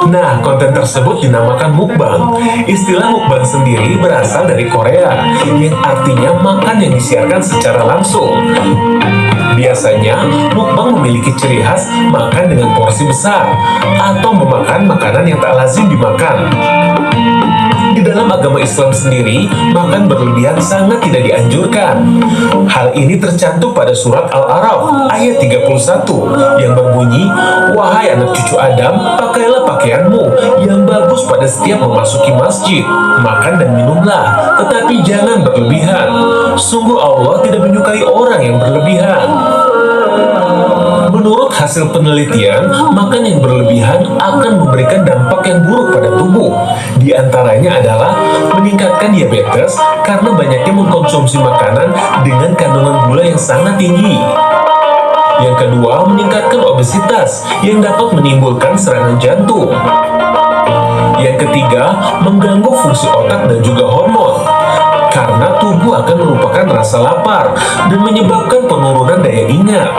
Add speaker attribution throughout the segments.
Speaker 1: Nah, konten tersebut dinamakan mukbang. Istilah mukbang sendiri berasal dari Korea, yang artinya makan yang disiarkan secara langsung. Biasanya, mukbang memiliki ciri khas makan dengan porsi besar, atau memakan makanan yang tak lazim dimakan. Di dalam agama Islam sendiri, makan berlebihan sangat tidak dianjurkan. Hal ini tercantum pada surat Al-A'raf ayat 31 yang berbunyi, "Wahai anak cucu Adam, pakailah pakaianmu yang bagus pada setiap memasuki masjid. Makan dan minumlah, tetapi jangan berlebihan. Sungguh Allah tidak menyukai orang yang berlebihan." Menurut hasil penelitian, makan yang berlebihan akan memberikan dampak yang buruk pada tubuh. Di antaranya adalah meningkatkan diabetes karena banyaknya mengkonsumsi makanan dengan kandungan gula yang sangat tinggi. Yang kedua, meningkatkan obesitas yang dapat menimbulkan serangan jantung. Yang ketiga, mengganggu fungsi otak dan juga hormon, karena tubuh akan melupakan rasa lapar dan menyebabkan penurunan daya ingat.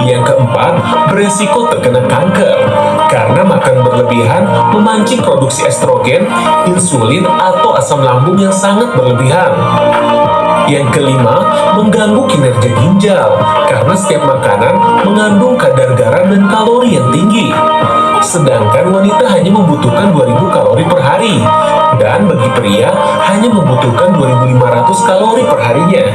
Speaker 1: Yang keempat, beresiko terkena kanker, karena makan berlebihan memancing produksi estrogen, insulin, atau asam lambung yang sangat berlebihan. Yang kelima, mengganggu kinerja ginjal, karena setiap makanan mengandung kadar garam dan kalori yang tinggi. Sedangkan wanita hanya membutuhkan 2000 kalori per hari, dan bagi pria hanya membutuhkan 2500 kalori per harinya.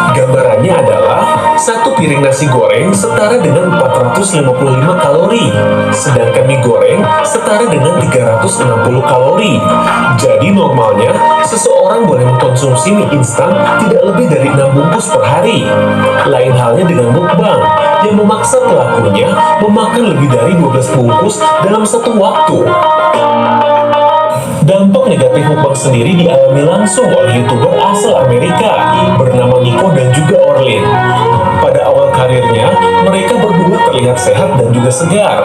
Speaker 1: Gambarannya adalah satu piring nasi goreng setara dengan 455 kalori, sedangkan mie goreng setara dengan 360 kalori. Jadi normalnya, seseorang boleh mengkonsumsi mie instan tidak lebih dari 6 bungkus per hari. Lain halnya dengan mukbang, yang memaksa pelakunya memakan lebih dari 12 bungkus dalam satu waktu. Dampak negatif mukbang sendiri dialami langsung oleh YouTuber asal Amerika bernama Nico dan juga Orlin. Pada awal karirnya, mereka berdua terlihat sehat dan juga segar.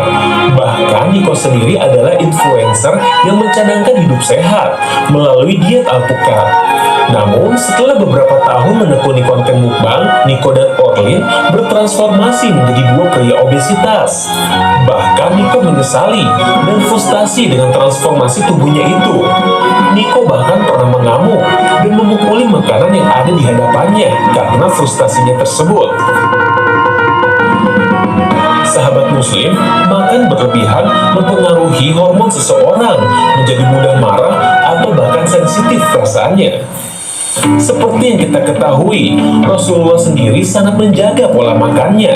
Speaker 1: Bahkan Nico sendiri adalah influencer yang mencanangkan hidup sehat melalui diet alpukat. Namun, setelah beberapa tahun menekuni konten mukbang, Nico dan Orlin bertransformasi menjadi dua pria obesitas. Bahkan Nico menyesali dan frustasi dengan transformasi tubuhnya itu. Nico bahkan pernah mengamuk dan memukuli makanan yang ada di hadapannya karena frustasinya tersebut. Sahabat muslim, makan berlebihan mempengaruhi hormon seseorang menjadi mudah marah atau bahkan sensitif perasaannya. Seperti yang kita ketahui, Rasulullah sendiri sangat menjaga pola makannya.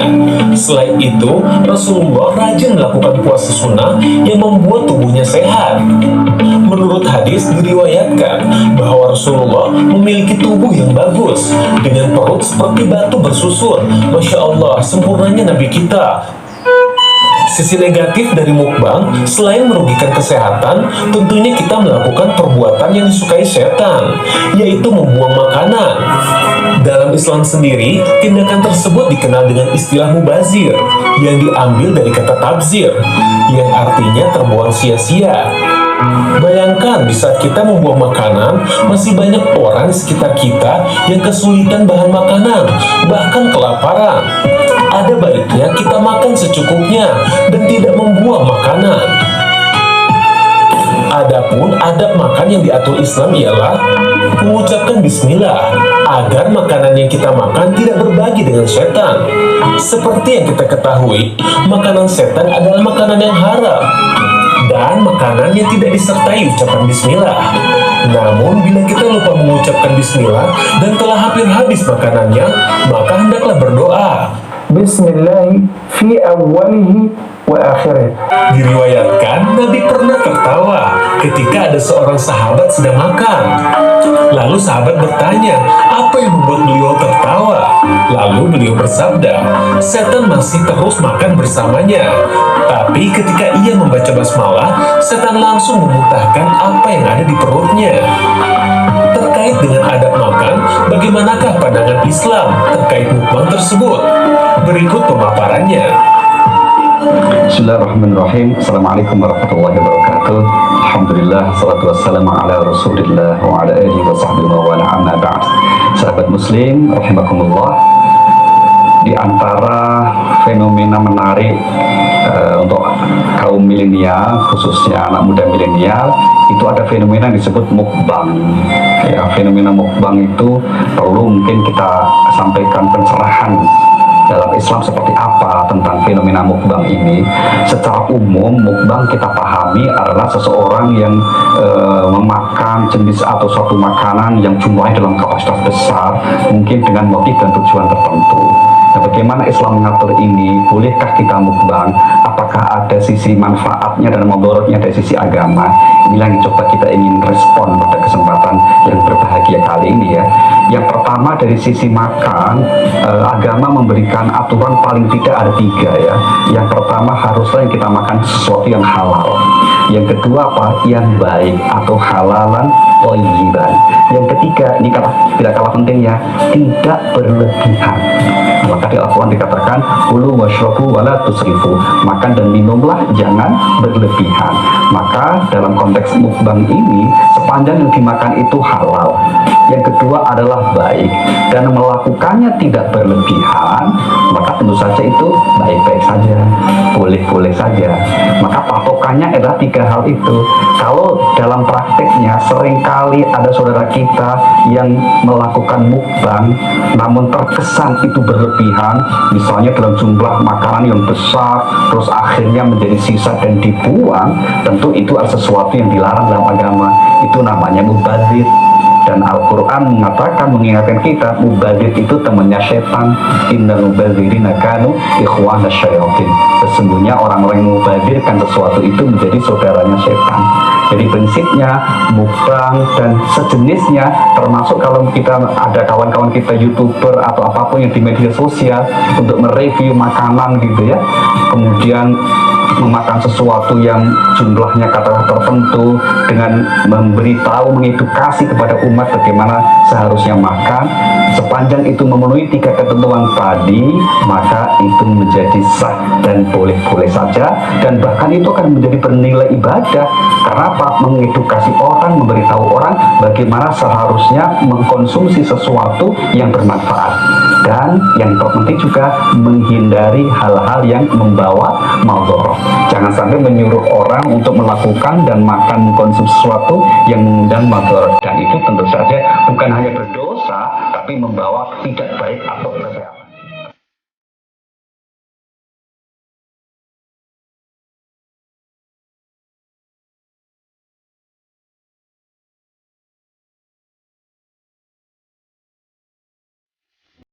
Speaker 1: Selain itu, Rasulullah rajin melakukan puasa sunnah yang membuat tubuhnya sehat. Menurut hadis diriwayatkan bahwa Rasulullah memiliki tubuh yang bagus, dengan perut seperti batu bersusun. Masya Allah, sempurnanya Nabi kita. Sisi negatif dari mukbang, selain merugikan kesehatan, tentunya kita melakukan perbuatan yang disukai setan, yaitu membuang makanan. Dalam Islam sendiri, tindakan tersebut dikenal dengan istilah mubazir, yang diambil dari kata tabzir, yang artinya terbuang sia-sia. Bayangkan di saat kita membuang makanan, masih banyak orang di sekitar kita yang kesulitan bahan makanan, bahkan kelaparan. Ada baiknya kita makan secukupnya dan tidak membuang makanan. Adapun adab makan yang diatur Islam ialah mengucapkan bismillah agar makanan yang kita makan tidak berbagi dengan setan. Seperti yang kita ketahui, makanan setan adalah makanan yang haram dan makanan yang tidak disertai ucapan bismillah. Namun, bila kita lupa mengucapkan bismillah dan telah hampir habis makanannya, maka hendaklah berdoa.
Speaker 2: Bismillah fi awwalihi wa akhirih.
Speaker 1: Diriwayatkan Nabi pernah tertawa ketika ada seorang sahabat sedang makan. Lalu sahabat bertanya, apa yang membuat beliau tertawa? Lalu beliau bersabda, setan masih terus makan bersamanya. Tapi ketika ia membaca basmalah, setan langsung memuntahkan apa yang ada di perutnya. Terkait dengan adab makan, bagaimanakah pandangan Islam terkait mukbang tersebut? Berikut pemaparannya.
Speaker 3: Bismillahirrahmanirrahim. Assalamualaikum warahmatullahi wabarakatuh. Alhamdulillah, salatu wassalamu ala rasulillah wa ala alihi wa sahbihi wa ala amma ba'd. Sahabat muslim, rahimakumullah. di antara fenomena menarik untuk kaum milenial, khususnya anak muda milenial, itu ada fenomena yang disebut mukbang. Ya, fenomena mukbang itu perlu mungkin kita sampaikan pencerahan dalam Islam seperti apa tentang fenomena mukbang ini. Secara umum, mukbang kita pahami adalah seseorang yang memakan jenis atau suatu makanan yang jumlahnya dalam kapasitas besar, mungkin dengan motif dan tujuan tertentu. Nah, bagaimana Islam mengatur ini? Bolehkah kita mukbang? Apakah ada sisi manfaatnya dan mudaratnya dari sisi agama? Inilah yang coba kita ingin respon pada kesempatan yang berbahagia kali ini ya. Yang pertama dari sisi makan, agama memberikan aturan paling tidak ada 3 ya. Yang pertama haruslah yang kita makan sesuatu yang halal. Yang kedua apa? Yang baik atau halalan thayyiban. Yang ketiga, ini tidak kalah pentingnya, tidak berlebihan. Maka di Al-Quran dikatakan kulu washrabu wala tusrifu, makan dan minumlah jangan berlebihan. Maka dalam konteks mukbang ini, sepanjang yang dimakan itu halal, yang kedua adalah baik, dan melakukannya tidak berlebihan, maka tentu saja itu baik-baik saja, boleh-boleh saja. Maka patokannya adalah 3 hal itu. Kalau dalam prakteknya seringkali ada saudara kita yang melakukan mukbang namun terkesan itu berlebihan, misalnya dalam jumlah makanan yang besar terus akhirnya menjadi sisa dan dibuang, tentu itu adalah sesuatu yang dilarang dalam agama. Itu namanya mubadzir. Dan Al-Quran mengatakan, mengingatkan kita, mubadzir itu temannya setan. Innal mubadzirina kanu ikhwana syayatin. Sesungguhnya orang-orang yang mubadzirkan sesuatu itu menjadi saudaranya setan. Jadi prinsipnya mukbang dan sejenisnya, termasuk kalau kita ada kawan-kawan kita YouTuber atau apapun yang di media sosial untuk mereview makanan gitu ya, kemudian memakan sesuatu yang jumlahnya kata tertentu dengan memberitahu, mengedukasi kepada umat bagaimana seharusnya makan, sepanjang itu memenuhi 3 ketentuan tadi, maka itu menjadi sah dan boleh-boleh saja, dan bahkan itu akan menjadi bernilai ibadah. Karena apa? Mengedukasi orang, memberitahu orang bagaimana seharusnya mengkonsumsi sesuatu yang bermanfaat, dan yang terpenting juga menghindari hal-hal yang membawa maldorot. Jangan sampai menyuruh orang untuk melakukan dan makan mengkonsumsi sesuatu yang mengundang maldorot, dan itu tentu saja bukan hanya berdosa tapi membawa tidak baik atau kesehatan.